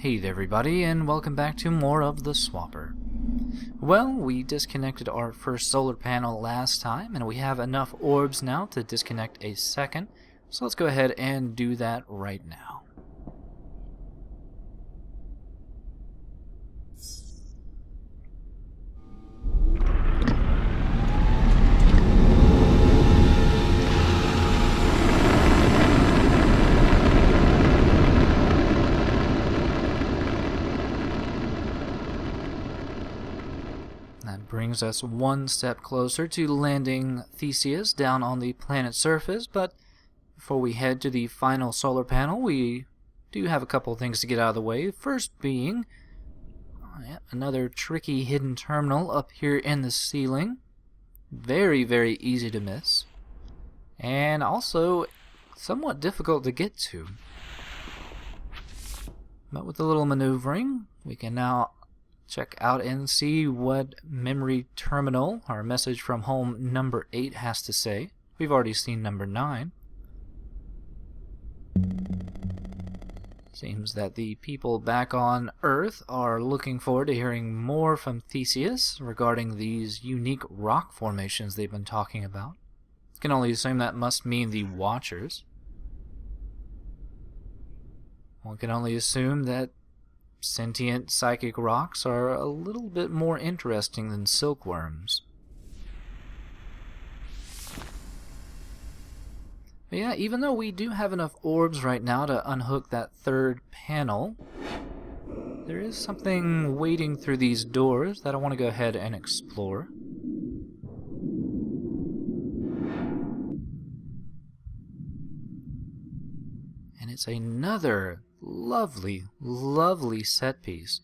Hey there everybody, and welcome back to more of the Swapper. Well, we disconnected our first solar panel last time, and we have enough orbs now to disconnect a second, so let's go ahead and do that right now. That brings us one step closer to landing Theseus down on the planet's surface, but before we head to the final solar panel, we do have a couple things to get out of the way. First being another tricky hidden terminal up here in the ceiling. Very, very easy to miss. And also somewhat difficult to get to. But with a little maneuvering, we can now check out and see what memory terminal our message from home number 8 has to say. We've already seen number 9. Seems that the people back on Earth are looking forward to hearing more from Theseus regarding these unique rock formations they've been talking about. Can only assume that must mean the Watchers. One can only assume that sentient psychic rocks are a little bit more interesting than silkworms. But yeah, even though we do have enough orbs right now to unhook that third panel, there is something waiting through these doors that I want to go ahead and explore. And it's another lovely, lovely set piece.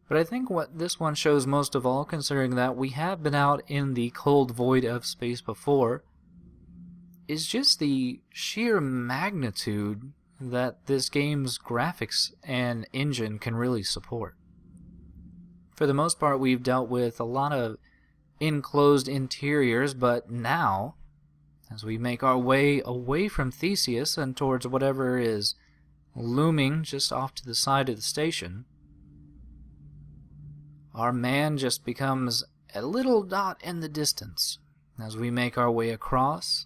But I think what this one shows most of all, considering that we have been out in the cold void of space before, is just the sheer magnitude that this game's graphics and engine can really support. For the most part, we've dealt with a lot of enclosed interiors, but now, as we make our way away from Theseus and towards whatever is looming just off to the side of the station, our man just becomes a little dot in the distance as we make our way across,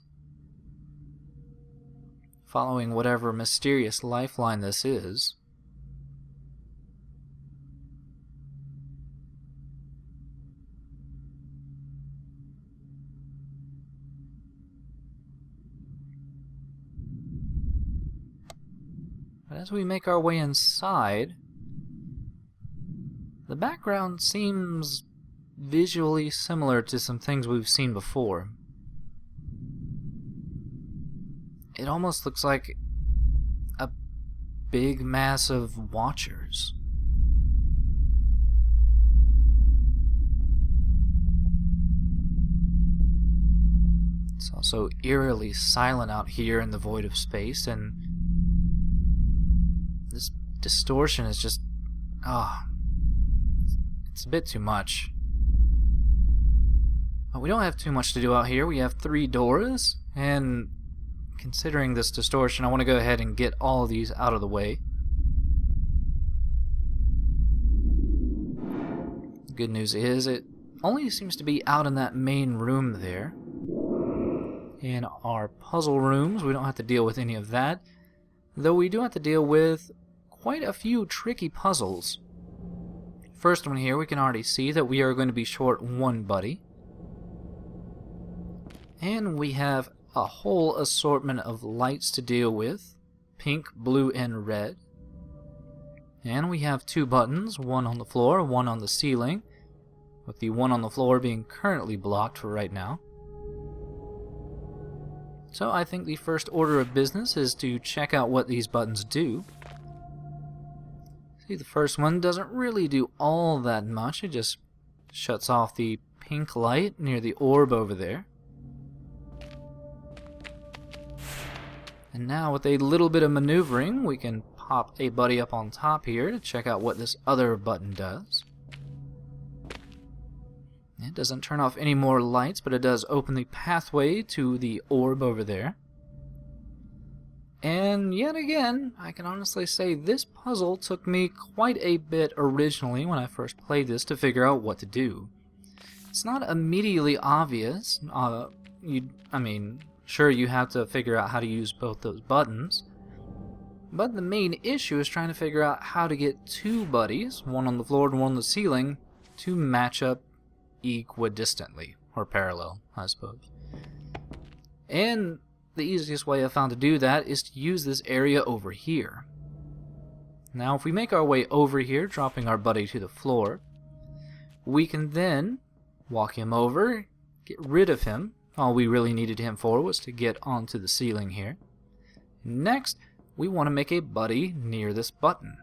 following whatever mysterious lifeline this is. But as we make our way inside, the background seems visually similar to some things we've seen before. It almost looks like a big mass of Watchers. It's also eerily silent out here in the void of space, and this distortion is just, it's a bit too much. But we don't have too much to do out here. We have 3 doors, and considering this distortion, I want to go ahead and get all of these out of the way. The good news is it only seems to be out in that main room there. In our puzzle rooms, we don't have to deal with any of that, though we do have to deal with quite a few tricky puzzles. First one here, we can already see that we are going to be short 1 buddy. And we have a whole assortment of lights to deal with, pink, blue, and red. And we have 2 buttons, one on the floor, one on the ceiling, with the one on the floor being currently blocked for right now. So I think the first order of business is to check out what these buttons do. See, the first one doesn't really do all that much. It just shuts off the pink light near the orb over there. And now with a little bit of maneuvering, we can pop a buddy up on top here to check out what this other button does. It doesn't turn off any more lights, but it does open the pathway to the orb over there. And yet again, I can honestly say this puzzle took me quite a bit originally when I first played this to figure out what to do. It's not immediately obvious. Sure, you have to figure out how to use both those buttons, but the main issue is trying to figure out how to get two buddies, one on the floor and one on the ceiling, to match up equidistantly, or parallel, I suppose. And the easiest way I've found to do that is to use this area over here. Now, if we make our way over here, dropping our buddy to the floor, we can then walk him over, get rid of him. All we really needed him for was to get onto the ceiling here. Next, we want to make a buddy near this button.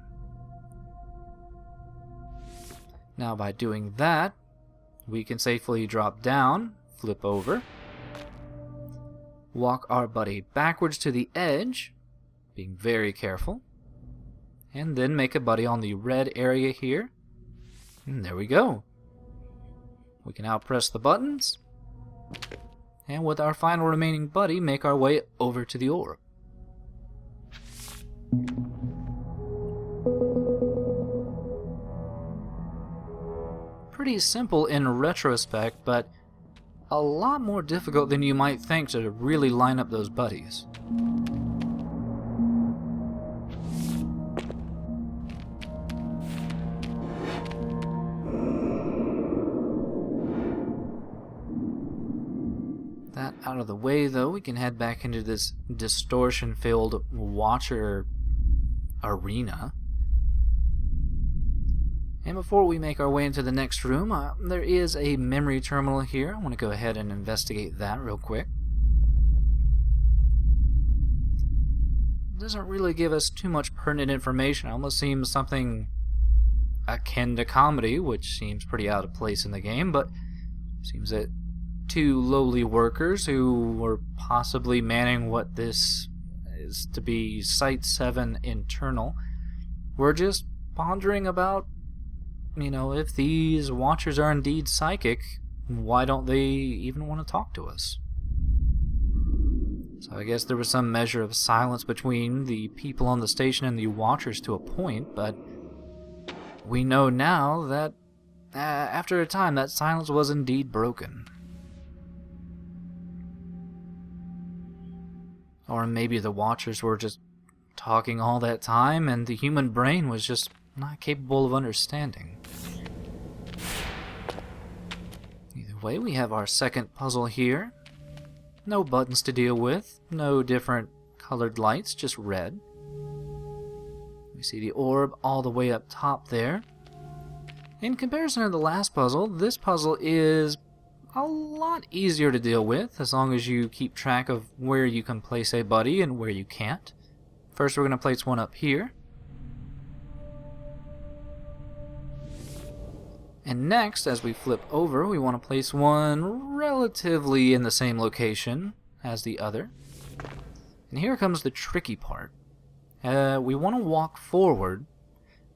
Now, by doing that, we can safely drop down, flip over, walk our buddy backwards to the edge, being very careful, and then make a buddy on the red area here. And there we go. We can now press the buttons, and with our final remaining buddy, make our way over to the orb. Pretty simple in retrospect, but a lot more difficult than you might think to really line up those buddies. That out of the way, though, we can head back into this distortion-filled Watcher arena. And before we make our way into the next room, there is a memory terminal here. I want to go ahead and investigate that real quick. It doesn't really give us too much pertinent information. It almost seems something akin to comedy, which seems pretty out of place in the game, but it seems that two lowly workers who were possibly manning what this is to be Site 7 Internal were just pondering about, if these Watchers are indeed psychic, why don't they even want to talk to us? So I guess there was some measure of silence between the people on the station and the Watchers to a point, but we know now that after a time that silence was indeed broken. Or maybe the Watchers were just talking all that time and the human brain was just not capable of understanding. Either way, we have our second puzzle here. No buttons to deal with, no different colored lights, just red. We see the orb all the way up top there. In comparison to the last puzzle, this puzzle is a lot easier to deal with as long as you keep track of where you can place a buddy and where you can't. First, we're going to place one up here. And next, as we flip over, we want to place one relatively in the same location as the other. And here comes the tricky part. We want to walk forward,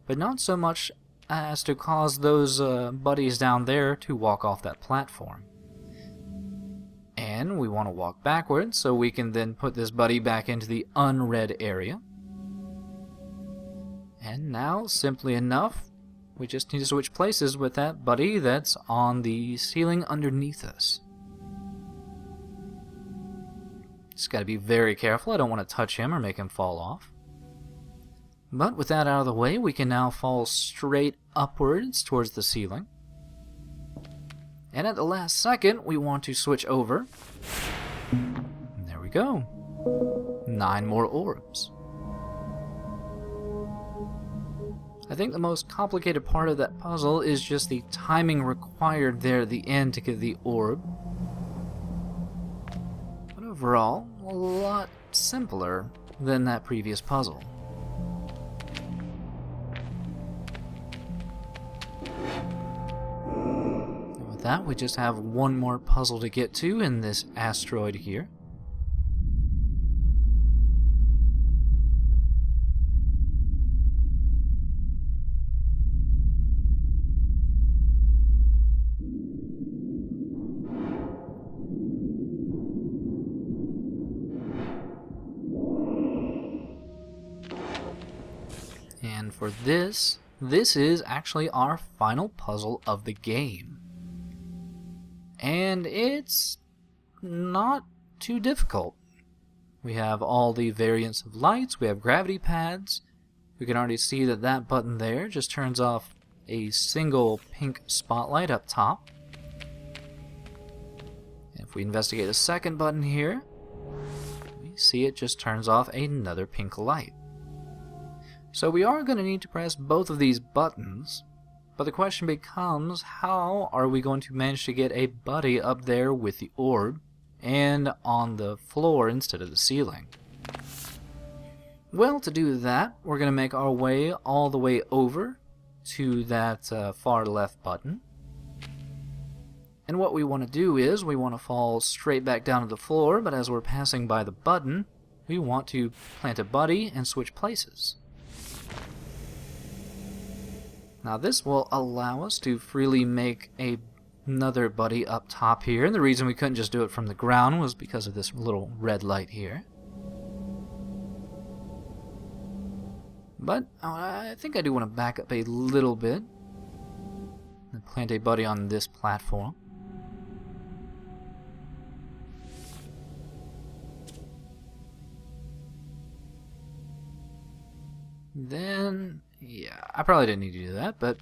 but not so much as to cause those buddies down there to walk off that platform. And we want to walk backwards so we can then put this buddy back into the unread area. And now, simply enough, we just need to switch places with that buddy that's on the ceiling underneath us. Just gotta be very careful. I don't want to touch him or make him fall off. But with that out of the way, we can now fall straight upwards towards the ceiling. And at the last second, we want to switch over. And there we go. 9 more orbs. I think the most complicated part of that puzzle is just the timing required there at the end to get the orb. But overall, a lot simpler than that previous puzzle. And with that, we just have one more puzzle to get to in this asteroid here. for this is actually our final puzzle of the game. And it's not too difficult. We have all the variants of lights, we have gravity pads. We can already see that that button there just turns off a single pink spotlight up top. And if we investigate the second button here, we see it just turns off another pink light. So we are going to need to press both of these buttons, but the question becomes, how are we going to manage to get a buddy up there with the orb and on the floor instead of the ceiling? Well, to do that, we're going to make our way all the way over to that far left button. And what we want to do is we want to fall straight back down to the floor, but as we're passing by the button, we want to plant a buddy and switch places. Now this will allow us to freely make another buddy up top here, and the reason we couldn't just do it from the ground was because of this little red light here. But I think I do want to back up a little bit and plant a buddy on this platform. Then, yeah, I probably didn't need to do that, but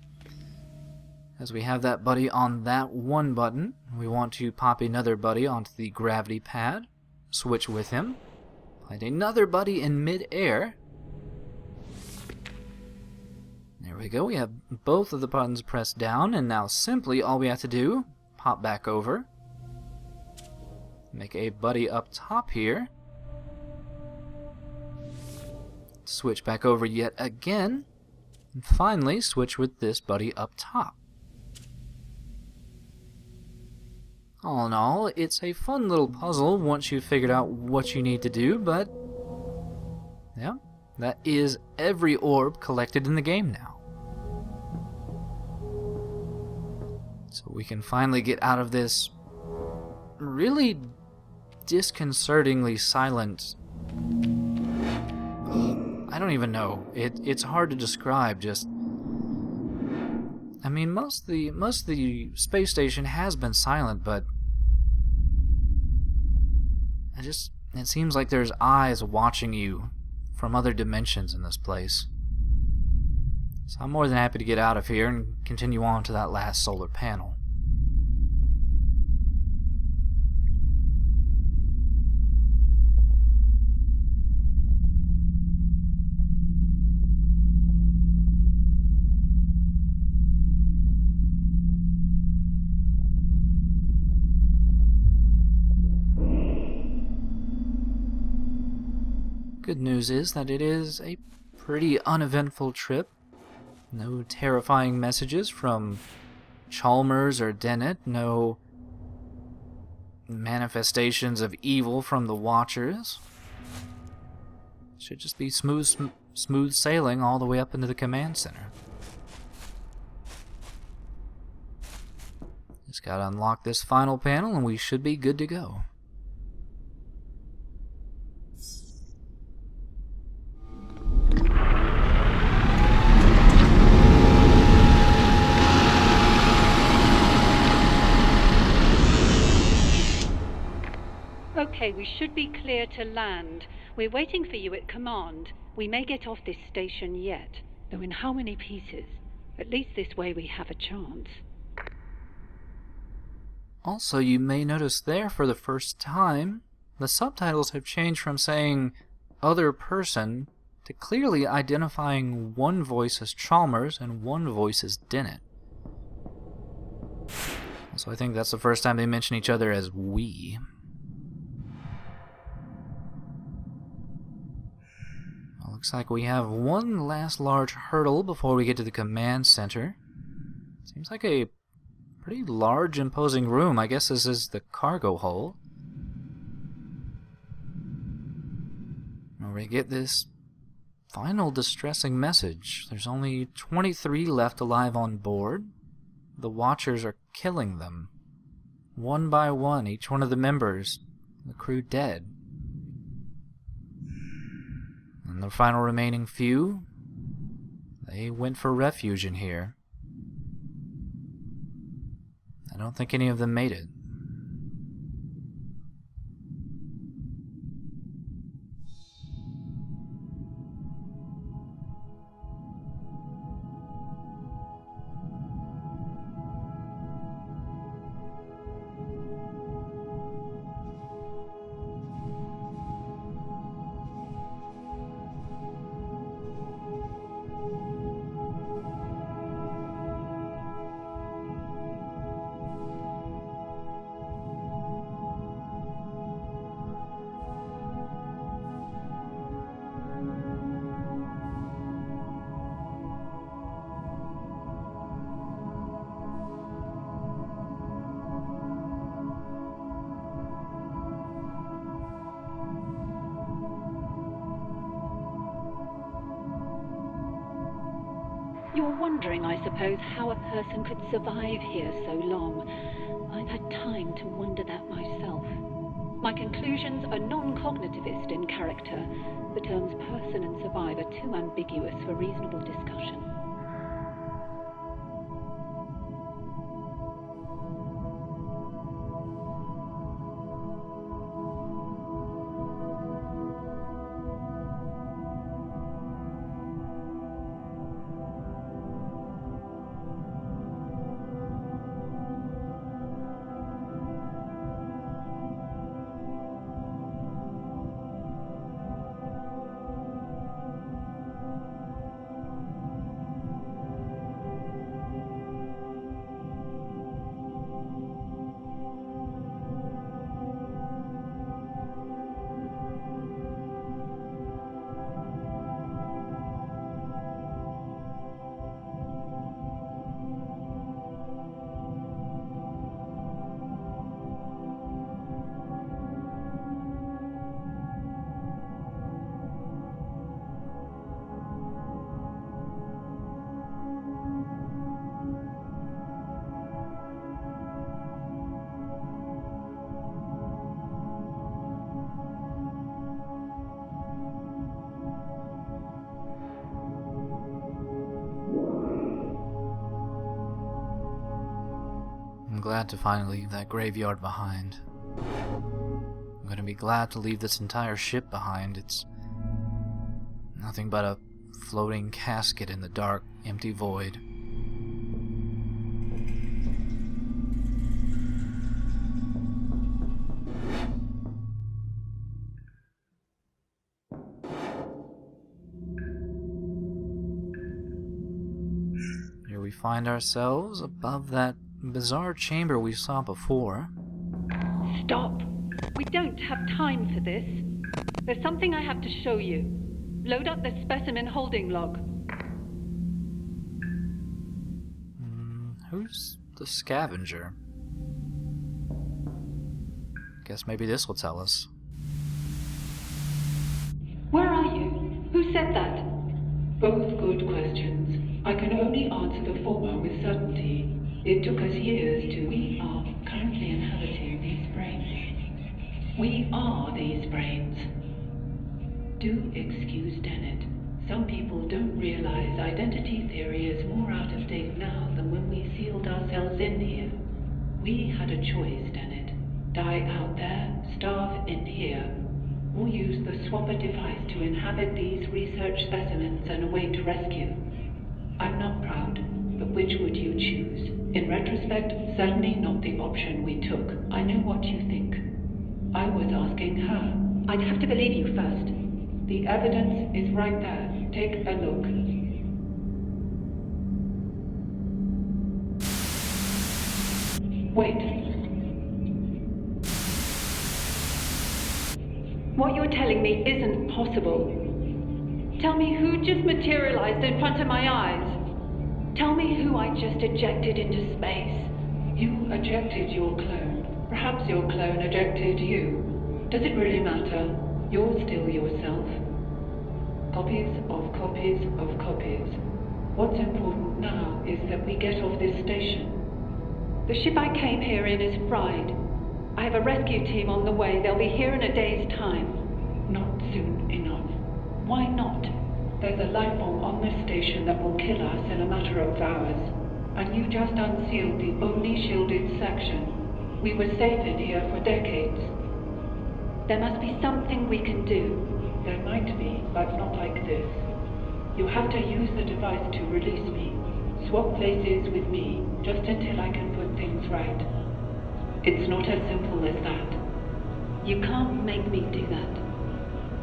as we have that buddy on that one button, we want to pop another buddy onto the gravity pad, switch with him, plant another buddy in mid-air. There we go, we have both of the buttons pressed down, and now simply all we have to do, pop back over, make a buddy up top here, switch back over yet again, and finally switch with this buddy up top. All in all, it's a fun little puzzle once you've figured out what you need to do, but yeah, that is every orb collected in the game now. So we can finally get out of this really disconcertingly silent, I don't even know. It's hard to describe. Just, I mean, most of the space station has been silent, but it seems like there's eyes watching you from other dimensions in this place. So I'm more than happy to get out of here and continue on to that last solar panel. Good news is that it is a pretty uneventful trip. No terrifying messages from Chalmers or Dennett, no manifestations of evil from the Watchers. Should just be smooth sailing all the way up into the command center. Just gotta unlock this final panel and we should be good to go. Okay, we should be clear to land. We're waiting for you at command. We may get off this station yet, though in how many pieces? At least this way we have a chance. Also, you may notice there for the first time, the subtitles have changed from saying other person to clearly identifying one voice as Chalmers and one voice as Dennett. So I think that's the first time they mention each other as we. Looks like we have one last large hurdle before we get to the command center. Seems like a pretty large, imposing room. I guess this is the cargo hold. Where we get this final distressing message. There's only 23 left alive on board. The Watchers are killing them. One by one, each one of the members, the crew dead. And the final remaining few, They went for refuge in here. I don't think any of them made it. You're wondering, I suppose, how a person could survive here so long. I've had time to wonder that myself. My conclusions are non-cognitivist in character. The terms person and survivor are too ambiguous for reasonable discussion. I'm glad to finally leave that graveyard behind. I'm going to be glad to leave this entire ship behind. It's nothing but a floating casket in the dark, empty void. Here we find ourselves above that bizarre chamber we saw before. Stop! We don't have time for this. There's something I have to show you. Load up the specimen holding log. Who's the scavenger? Guess maybe this will tell us. Where are you? Who said that? Both good questions. I can only answer the former with certainty. It took us years to... We are currently inhabiting these brains. We are these brains. Do excuse Dennett. Some people don't realize identity theory is more out of date now than when we sealed ourselves in here. We had a choice, Dennett. Die out there, starve in here, or use the swapper device to inhabit these research specimens and await rescue. I'm not proud, but which would you choose? In retrospect, certainly not the option we took. I know what you think. I was asking her. I'd have to believe you first. The evidence is right there. Take a look. Wait. What you're telling me isn't possible. Tell me who just materialized in front of my eyes. Tell me who I just ejected into space. You ejected your clone. Perhaps your clone ejected you. Does it really matter? You're still yourself. Copies of copies of copies. What's important now is that we get off this station. The ship I came here in is fried. I have a rescue team on the way. They'll be here in a day's time. Not soon enough. Why not? There's a life form on this station that will kill us in a matter of hours. And you just unsealed the only shielded section. We were safe in here for decades. There must be something we can do. There might be, but not like this. You have to use the device to release me. Swap places with me, just until I can put things right. It's not as simple as that. You can't make me do that.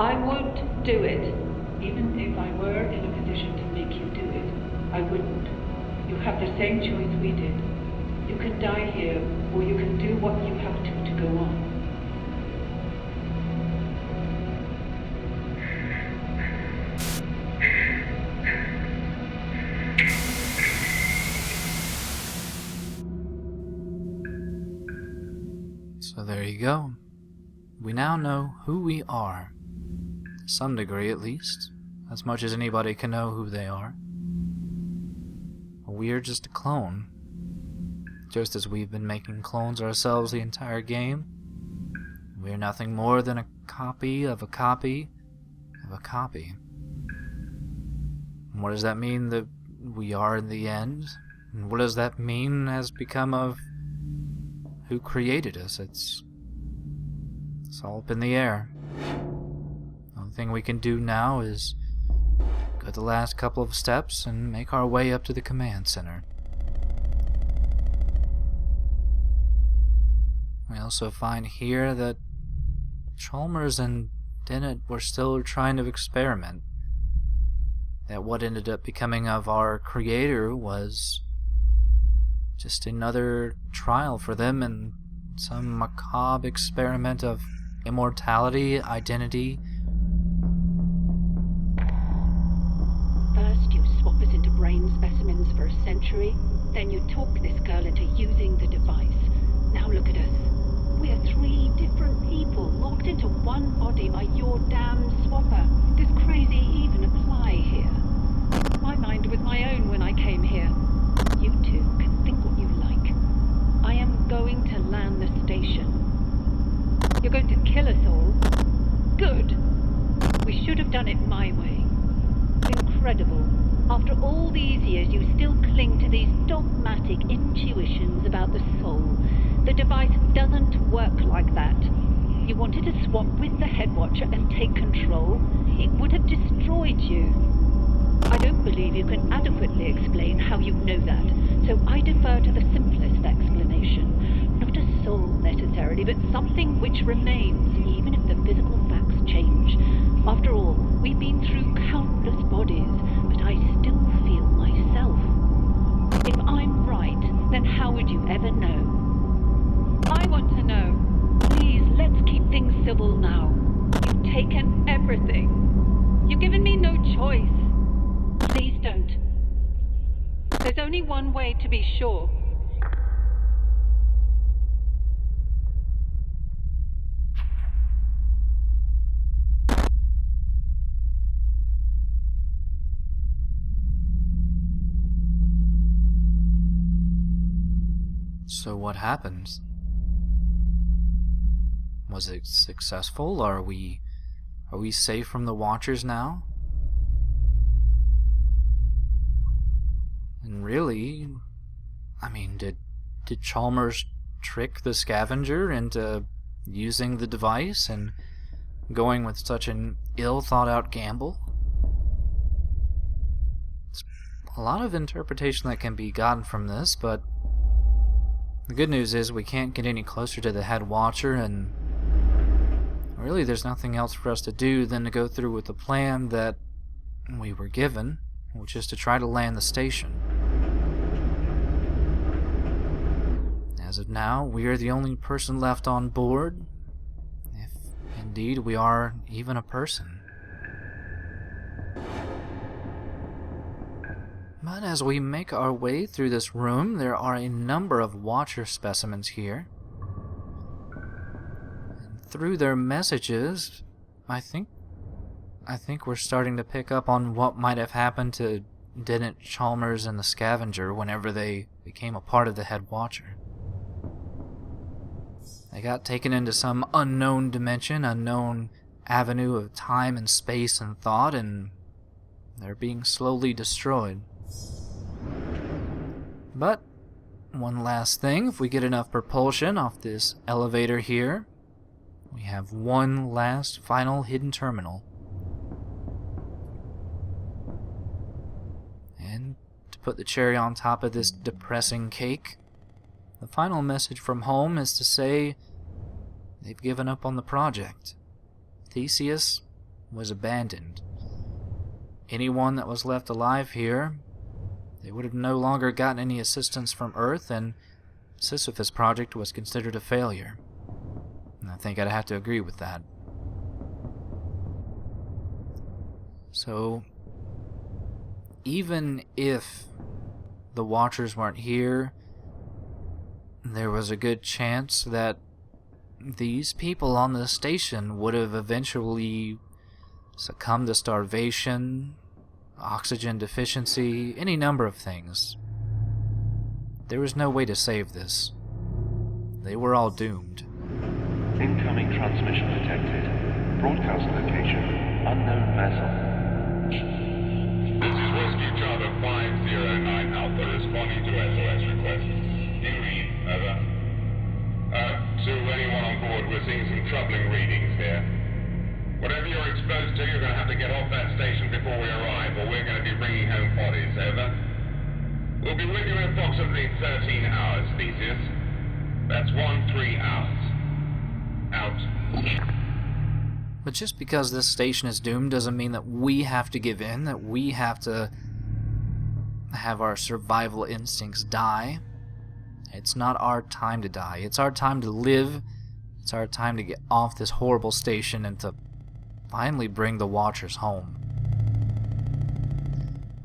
I won't do it. Even if I were in a position to make you do it, I wouldn't. You have the same choice we did. You can die here, or you can do what you have to go on. So there you go. We now know who we are. To some degree, at least. As much as anybody can know who they are. We are just a clone. Just as we've been making clones ourselves the entire game. We are nothing more than a copy of a copy of a copy. And what does that mean that we are in the end? And what does that mean has become of who created us? It's all up in the air. The only thing we can do now is go the last couple of steps and make our way up to the command center. We also find here that Chalmers and Dennett were still trying to experiment. That what ended up becoming of our creator was just another trial for them in some macabre experiment of immortality, identity. First you swap us into brain specimens for a century, then you talk this girl into using the device. Now look at us. We're three different people, locked into one body by your damn swapper. Does crazy even apply here? My mind was my own when I came here. You two can think what you like. I am going to land the station. You're going to kill us all? Good. We should have done it my way. Incredible. After all these years, you still cling to these dogmatic intuitions about the soul. The device doesn't work like that. You wanted to swap with the Headwatcher and take control. It would have destroyed you. I don't believe you can adequately explain how you know that, so I defer to the simplest explanation. Not a soul necessarily, but something which remains, even if the physical facts change. After all, we've been through countless bodies, but I still feel myself. If I'm right, then how would you ever know? I want to know. Please, let's keep things civil now. You've taken everything. You've given me no choice. Please don't. There's only one way to be sure. So what happens? Was it successful? Are we safe from the Watchers now? And really, I mean, did Chalmers trick the scavenger into using the device and going with such an ill-thought-out gamble? It's a lot of interpretation that can be gotten from this, but the good news is we can't get any closer to the Head Watcher, and really there's nothing else for us to do than to go through with the plan that we were given, which is to try to land the station. As of now, we are the only person left on board, if indeed we are even a person. But as we make our way through this room, there are a number of Watcher specimens here. And through their messages, I think we're starting to pick up on what might have happened to Dennett, Chalmers, and the Scavenger whenever they became a part of the Head Watcher. They got taken into some unknown dimension, unknown avenue of time and space and thought, and They're being slowly destroyed. But one last thing, if we get enough propulsion off this elevator here, we have one last final hidden terminal. And to put the cherry on top of this depressing cake, the final message from home is to say they've given up on the project. Theseus was abandoned. Anyone that was left alive here, they would have no longer gotten any assistance from Earth, and Sisyphus project was considered a failure. And I think I'd have to agree with that. So, even if the Watchers weren't here, there was a good chance that these people on the station would have eventually succumbed to starvation, oxygen deficiency, any number of things. There was no way to save this. They were all doomed. Incoming transmission detected. Broadcast location, unknown vessel. This is Whiskey Charter 509 Alpha responding to SOS request. Do you read? Over. To anyone on board, we're seeing some troubling readings here. Whatever you're exposed to, you're going to have to get off that station before we arrive, or we're going to be bringing home bodies. Over. We'll be with you in approximately 13 hours, Theseus. That's 13 hours. Out. But just because this station is doomed doesn't mean that we have to give in, that we have to have our survival instincts die. It's not our time to die. It's our time to live. It's our time to get off this horrible station and to finally bring the Watchers home.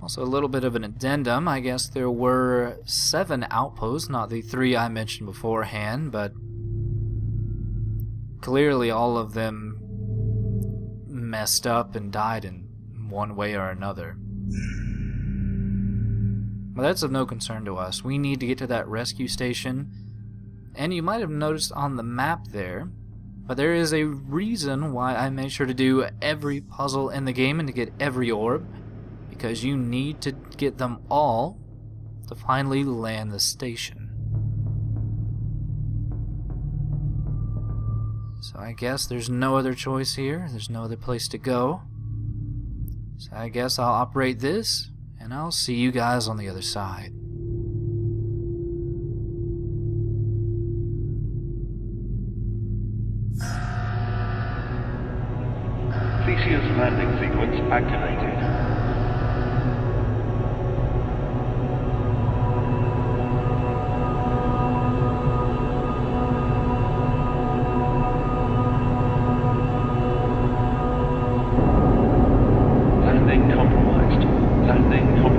Also, a little bit of an addendum. I guess there were 7 outposts, not the 3 I mentioned beforehand, but clearly all of them messed up and died in one way or another. But that's of no concern to us. We need to get to that rescue station. And you might have noticed on the map there, but there is a reason why I made sure to do every puzzle in the game and to get every orb. Because you need to get them all to finally land the station. So I guess there's no other choice here. There's no other place to go. So I guess I'll operate this, and I'll see you guys on the other side. Theseus landing sequence activated. Landing compromised. Landing compromised.